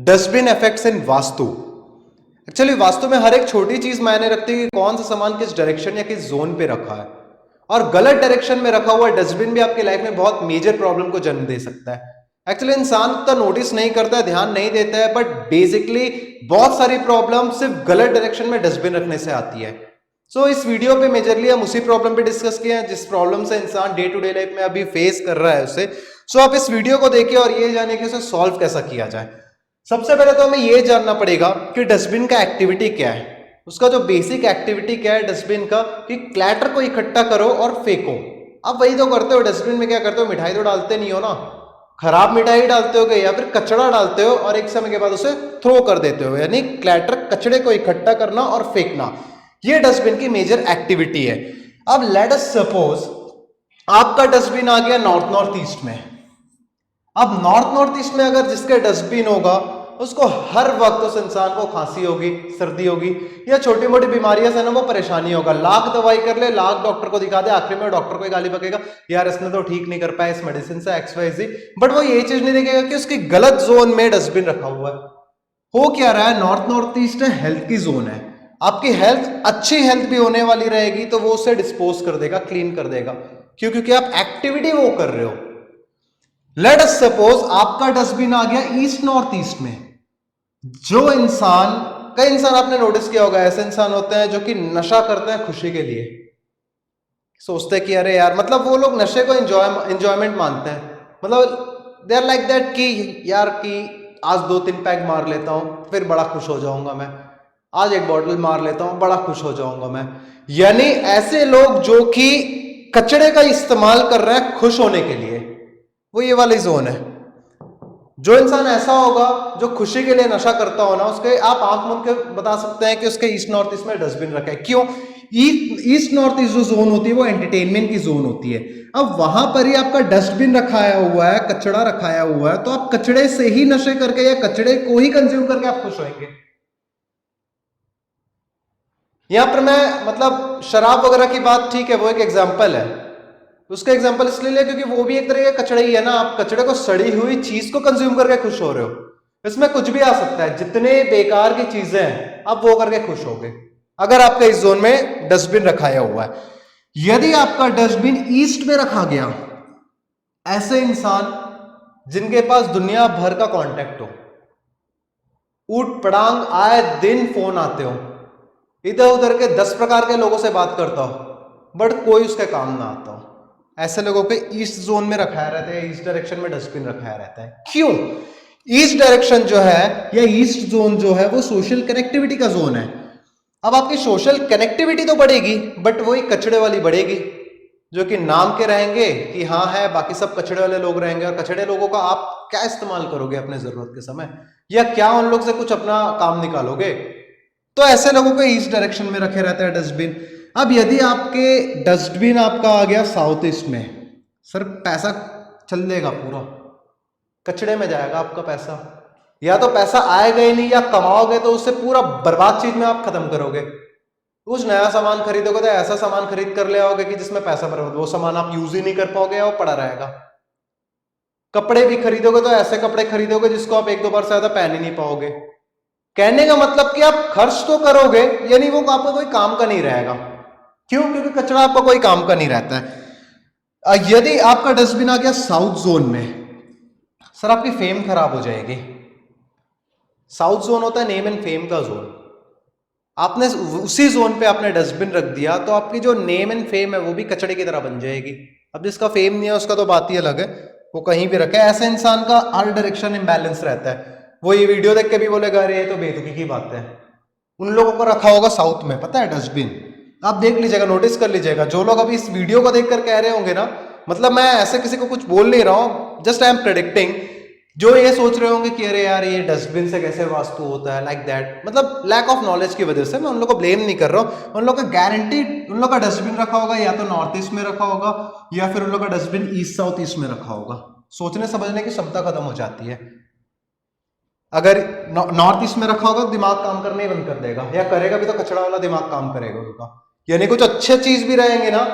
Dustbin effects इन vastu. Actually vastu में हर एक छोटी चीज मायने रखती है कि कौन सा सामान किस डायरेक्शन या किस जोन पे रखा है, और गलत डायरेक्शन में रखा हुआ डस्टबिन भी आपकी लाइफ में बहुत मेजर प्रॉब्लम को जन्म दे सकता है। एक्चुअली इंसान तो नोटिस नहीं करता है, ध्यान नहीं देता है, बट बेसिकली बहुत सारी प्रॉब्लम सिर्फ गलत डायरेक्शन में डस्टबिन रखने से आती है। सो इस वीडियो पे मेजरली हम उसी प्रॉब्लम पे डिस्कस किए हैं जिस प्रॉब्लम से इंसान डे टू डे लाइफ में अभी फेस कर रहा है उसे। सो आप इस वीडियो को देखिए और ये जाने कि उसे सॉल्व कैसा किया जाए। सबसे पहले तो हमें ये जानना पड़ेगा कि डस्टबिन का एक्टिविटी क्या है, उसका जो बेसिक एक्टिविटी क्या है डस्टबिन का, कि क्लैटर को इकट्ठा करो और फेंको। अब वही तो करते हो, डस्टबिन में क्या करते हो, मिठाई तो डालते नहीं हो ना, खराब मिठाई डालते हो या फिर कचरा डालते हो और एक समय के बाद उसे थ्रो कर देते हो, यानी क्लैटर कचड़े को इकट्ठा करना और फेंकना, ये डस्टबिन की मेजर एक्टिविटी है। अब लेट अस सपोज आपका डस्टबिन आ गया नॉर्थ नॉर्थ ईस्ट में। अब नॉर्थ ईस्ट में अगर जिसका डस्टबिन होगा उसको हर वक्त उस इंसान को खांसी होगी, सर्दी होगी या छोटी मोटी बीमारियां से ना वो परेशानी होगा, लाख दवाई कर ले, लाख डॉक्टर को दिखा दे, आखिर में डॉक्टर को ही गाली बकेगा, यार इसने तो ठीक नहीं कर पाया इस मेडिसिन से XYZ, बट वो ये चीज नहीं देखेगा कि उसकी गलत जोन में डस्टबिन रखा हुआ है। हो क्या रहा है, नॉर्थ ईस्ट हेल्थ की जोन है, आपकी हेल्थ अच्छी हेल्थ भी होने वाली रहेगी तो वो उसे डिस्पोज कर देगा, क्लीन कर देगा, क्योंकि आप एक्टिविटी वो कर रहे हो। लेट अस सपोज आपका डस्टबिन आ गया ईस्ट नॉर्थ ईस्ट में। जो इंसान, कई इंसान आपने नोटिस किया होगा, ऐसे इंसान होते हैं जो कि नशा करते हैं खुशी के लिए, सोचते हैं कि अरे यार, मतलब वो लोग नशे को एंजॉयमेंट मानते हैं, मतलब दे आर लाइक दैट कि यार कि आज 2-3 पैग मार लेता हूं फिर बड़ा खुश हो जाऊंगा मैं, आज एक बॉटल मार लेता हूं बड़ा खुश हो जाऊंगा मैं। यानी ऐसे लोग जो कि कचड़े का इस्तेमाल कर रहे हैं खुश होने के लिए, वो ये वाली जोन है। जो इंसान ऐसा होगा जो खुशी के लिए नशा करता हो ना, उसके आप आंख मूंद के बता सकते हैं कि उसके ईस्ट नॉर्थ ईस्ट में डस्टबिन रखा है। क्यों? ईस्ट नॉर्थ ईस्ट जो जोन होती है वो एंटरटेनमेंट की जोन होती है। अब वहां पर ही आपका डस्टबिन रखाया हुआ है, कचड़ा रखाया हुआ है, तो आप कचड़े से ही नशे करके या कचड़े को ही कंज्यूम करके आप खुश होंगे। यहां पर मैं मतलब शराब वगैरह की बात ठीक है, वो एक एग्जाम्पल है, उसका एग्जांपल इसलिए लिया क्योंकि वो भी एक तरह का कचड़ा ही है ना, आप कचड़े को, सड़ी हुई चीज को कंज्यूम करके खुश हो रहे हो, इसमें कुछ भी आ सकता है, जितने बेकार की चीजें हैं आप वो करके खुश होगे अगर आपका इस जोन में डस्टबिन रखाया हुआ है। यदि आपका डस्टबिन ईस्ट में रखा गया, ऐसे इंसान जिनके पास दुनिया भर का कांटेक्ट हो, ऊट पटांग आए दिन फोन आते हो, इधर उधर के 10 प्रकार के लोगों से बात करता हो, बट कोई उसके काम ना आता हो, ऐसे लोगों पे ईस्ट जोन में रखाया रहता है, ईस्ट डायरेक्शन में डस्टबिन रखाया रहता है। क्यों? ईस्ट डायरेक्शन जो है या ईस्ट जोन जो है वो सोशल कनेक्टिविटी का जोन है। अब आपकी सोशल कनेक्टिविटी तो बढ़ेगी, बट वही कचड़े वाली बढ़ेगी, जो कि नाम के रहेंगे कि हाँ है, बाकी सब कचड़े वाले लोग रहेंगे, और कचड़े लोगों का आप क्या इस्तेमाल करोगे अपने जरूरत के समय, या क्या उन लोग से कुछ अपना काम निकालोगे? तो ऐसे लोगों को ईस्ट डायरेक्शन में रखे रहता है डस्टबिन। अब यदि आपके डस्टबिन आपका आ गया साउथ ईस्ट में, सर पैसा चल देगा पूरा, कचड़े में जाएगा आपका पैसा, या तो पैसा आएगा ही नहीं, या कमाओगे तो उससे पूरा बर्बाद चीज में आप खत्म करोगे। कुछ नया सामान खरीदोगे तो ऐसा सामान खरीद कर ले आओगे कि जिसमें पैसा बर्बाद, वो सामान आप यूज ही नहीं कर पाओगे, वो पड़ा रहेगा। कपड़े भी खरीदोगे तो ऐसे कपड़े खरीदोगे जिसको आप 1-2 बार से ज्यादा पहन ही नहीं पाओगे। कहने का मतलब कि आप खर्च तो करोगे, यानी वो आपका कोई काम का नहीं रहेगा। क्यों? क्योंकि कचरा आपका कोई काम का नहीं रहता है। यदि आपका डस्टबिन आ गया साउथ जोन में, सर आपकी फेम खराब हो जाएगी। साउथ जोन होता है नेम एंड फेम का जोन, आपने उसी जोन पे आपने डस्टबिन रख दिया तो आपकी जो नेम एंड फेम है वो भी कचड़े की तरह बन जाएगी। अब जिसका फेम नहीं है उसका तो बात ही अलग है, वो कहीं भी रखे। ऐसे इंसान का हर डायरेक्शन इम्बैलेंस रहता है, वो ये वीडियो देख के भी बोलेगा अरे ये तो बेतुकी की बात है। उन लोगों को रखा होगा साउथ में, पता है डस्टबिन, आप देख लीजिएगा, नोटिस कर लीजिएगा। जो लोग अभी इस वीडियो को देखकर कह रहे होंगे ना, मतलब मैं ऐसे किसी को कुछ बोल नहीं रहा हूं, जस्ट आई एम प्रेडिक्टिंग, जो ये सोच रहे होंगे कि अरे यार ये डस्टबिन से कैसे वास्तु होता है, लाइक दैट, मतलब लैक ऑफ नॉलेज की वजह से मैं उन लोगों को ब्लेम नहीं कर रहा हूं। उन लोग का गारंटीड उन लोग का डस्टबिन रखा होगा या तो नॉर्थ ईस्ट में रखा होगा, या फिर उन लोग का डस्टबिन ईस्ट साउथ ईस्ट में रखा होगा। सोचने समझने की क्षमता खत्म हो जाती है। अगर नॉर्थ ईस्ट में रखा होगा तो दिमाग काम करने ही बंद कर देगा, या करेगा भी तो कचड़ा वाला दिमाग काम करेगा उनका, यानी कुछ अच्छे चीज भी रहेंगे ना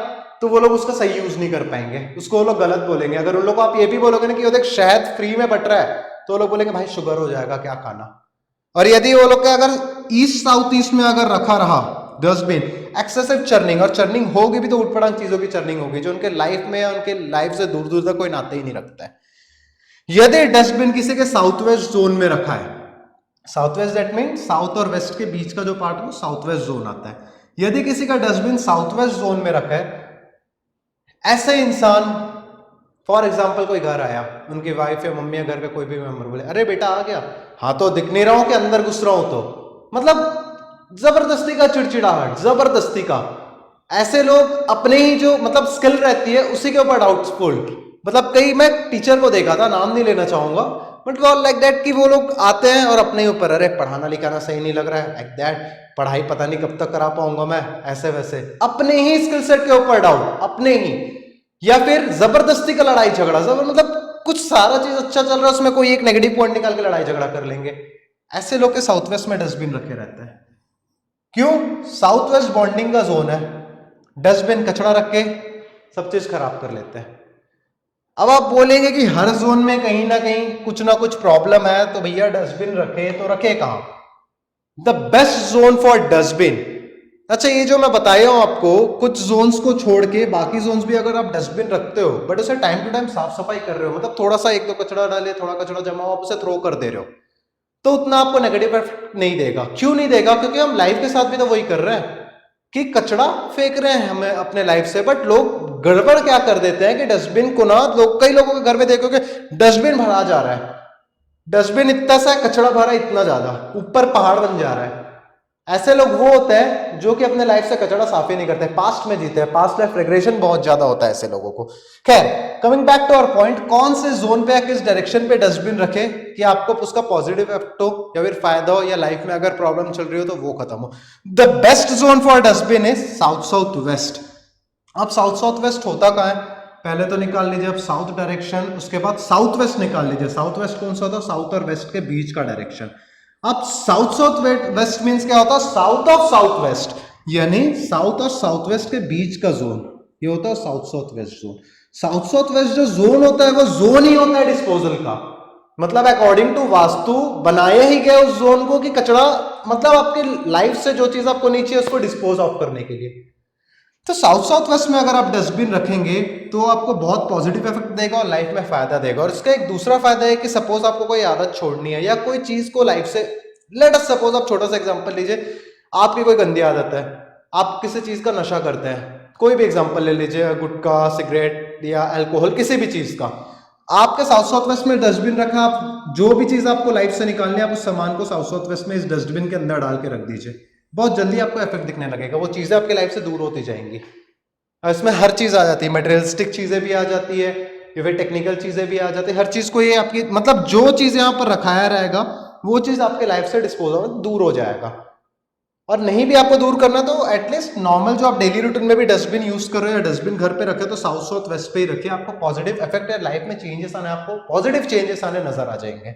तो वो लोग उसका सही यूज नहीं कर पाएंगे, उसको वो लोग गलत बोलेंगे। अगर उन लोग को आप ये भी बोलोगे ना कि वो देख शहद फ्री में बट रहा है, तो लोग बोलेंगे भाई शुगर हो जाएगा क्या खाना। और यदि वो लोग का अगर ईस्ट साउथ ईस्ट में अगर रखा रहा डस्टबिन, एक्सेसिव चर्निंग, और चर्निंग होगी भी तो उठपटांग चीजों की चर्निंग होगी जो उनके लाइफ में या उनके लाइफ से दूर दूर तक कोई नाते ही नहीं रखता है। यदि डस्टबिन किसी के साउथ वेस्ट जोन में रखा है, south west that mean south और वेस्ट के बीच का जो पार्ट है वो साउथ वेस्ट जोन आता है, यदि किसी का डस्टबिन साउथ वेस्ट जोन में रखा है, ऐसे इंसान, फॉर एग्जाम्पल कोई घर आया, उनकी वाइफ या मम्मी या घर का कोई भी मेंबर बोले अरे बेटा आ गया, हाँ तो दिख नहीं रहा हूं कि अंदर घुस रहा हूं, तो मतलब जबरदस्ती का चिड़चिड़ाहट, जबरदस्ती का। ऐसे लोग अपने ही जो मतलब स्किल रहती है उसी के ऊपर डाउटफुल, मतलब कई मैं टीचर को देखा था, नाम नहीं लेना चाहूंगा, बट वो लाइक दैट कि वो लोग आते हैं और अपने ऊपर अरे पढ़ाना लिखाना सही नहीं लग रहा है, लाइक दैट पढ़ाई पता नहीं कब तक करा पाऊंगा मैं, ऐसे वैसे अपने ही स्किल सेट के ऊपर डाउट, अपने ही, या फिर जबरदस्ती का लड़ाई झगड़ा, मतलब कुछ सारा चीज अच्छा चल रहा है उसमें कोई एक नेगेटिव पॉइंट निकाल के लड़ाई झगड़ा कर लेंगे। ऐसे लोग के साउथ वेस्ट में डस्टबिन रखे रहते हैं। क्यों? साउथ वेस्ट बॉन्डिंग का जोन है, डस्टबिन कचरा रख के सब चीज खराब कर लेते हैं। अब आप बोलेंगे कि हर जोन में कहीं ना कुछ प्रॉब्लम है, तो भैया डस्टबिन रखे तो रखे कहां? The west zone for dustbin, अच्छा ये जो मैं बताया हूं आपको, कुछ जोन्स को छोड़ के बाकी जोन्स भी अगर आप डस्टबिन रखते हो बट उसे टाइम टू टाइम साफ सफाई कर रहे हो, मतलब थोड़ा सा एक दो कचरा डाले, थोड़ा कचरा जमा हो, आप उसे थ्रो कर दे रहे हो, तो उतना आपको नेगेटिव इफेक्ट नहीं देगा। क्यों नहीं देगा? क्योंकि हम लाइफ के साथ भी तो वही कर रहे हैं कि कचरा फेंक रहे हैं हमें अपने लाइफ से, बट लोग गड़बड़ क्या कर देते हैं कि डस्टबिन को ना, लोग कई लोगों के घर में देखोगे डस्टबिन भरा जा रहा है, डस्टबिन इतना सा कचरा भरा इतना ज्यादा, ऊपर पहाड़ बन जा रहा है। ऐसे लोग वो होते हैं जो कि अपने लाइफ से कचरा साफ ही नहीं करते, पास्ट में जीते हैं, पास्ट लाइफ रिग्रेशन बहुत ज्यादा होता है ऐसे लोगों को। खैर, coming back to our point, कौन से जोन पे या किस डायरेक्शन पे डस्टबिन रखे कि आपको उसका पॉजिटिव इफेक्ट हो या फिर फायदा हो, या लाइफ में अगर प्रॉब्लम चल रही हो तो वो खत्म हो। The west zone for dustbin is south south west. अब साउथ साउथ वेस्ट होता कहां है? पहले तो निकाल लीजिए अब साउथ डायरेक्शन, उसके बाद साउथ वेस्ट निकाल लीजिए। साउथ वेस्ट कौन सा होता है? साउथ और वेस्ट के बीच का डायरेक्शन। अब साउथ साउथ वेस्ट मींस क्या होता है? साउथ ऑफ साउथ वेस्ट, यानी साउथ और साउथ वेस्ट के बीच का जोन, ये होता है south south west zone. South south west जो जोन होता है वो जोन ही होता है डिस्पोजल का, मतलब अकॉर्डिंग टू वास्तु बनाए ही गए उस जोन को कि कचरा, मतलब आपकी लाइफ से जो चीज आपको नहीं चाहिए उसको डिस्पोज ऑफ करने के लिए। तो साउथ साउथ वेस्ट में अगर आप डस्टबिन रखेंगे तो आपको बहुत पॉजिटिव इफेक्ट देगा और लाइफ में फायदा देगा। और इसका एक दूसरा फायदा है कि सपोज आपको कोई आदत छोड़नी है या कोई चीज को लाइफ से, लेट अस सपोज, आप छोटा सा एग्जांपल लीजिए, आपकी कोई गंदी आदत है, आप किसी चीज का नशा करते हैं, कोई भी एग्जांपल ले लीजिए, गुटखा, सिगरेट या अल्कोहल, किसी भी चीज का, आपके साउथ साउथ वेस्ट में डस्टबिन रखा, आप जो भी चीज आपको लाइफ से निकालनी है आप उस सामान को साउथ साउथ वेस्ट में इस डस्टबिन के अंदर डाल के रख दीजिए, बहुत जल्दी आपको इफेक्ट दिखने लगेगा, वो चीजें आपकी लाइफ से दूर होती जाएंगी। और इसमें हर चीज आ जाती है, मटेरियलिस्टिक चीजें भी आ जाती है या फिर टेक्निकल चीजें भी आ जाती है, हर चीज को ये आपकी, मतलब जो चीज यहाँ पर रखाया रहेगा वो चीज आपके लाइफ से डिस्पोज दूर हो जाएगा। और नहीं भी आपको दूर करना तो एटलीस्ट नॉर्मल जो आप डेली रूटीन में भी डस्टबिन यूज कर रहे हो या डस्टबिन घर पे रखे तो साउथ साउथ वेस्ट पे ही रखिए, आपको पॉजिटिव इफेक्ट है, लाइफ में चेंजेस आने, आपको पॉजिटिव चेंजेस आने नजर आ जाएंगे।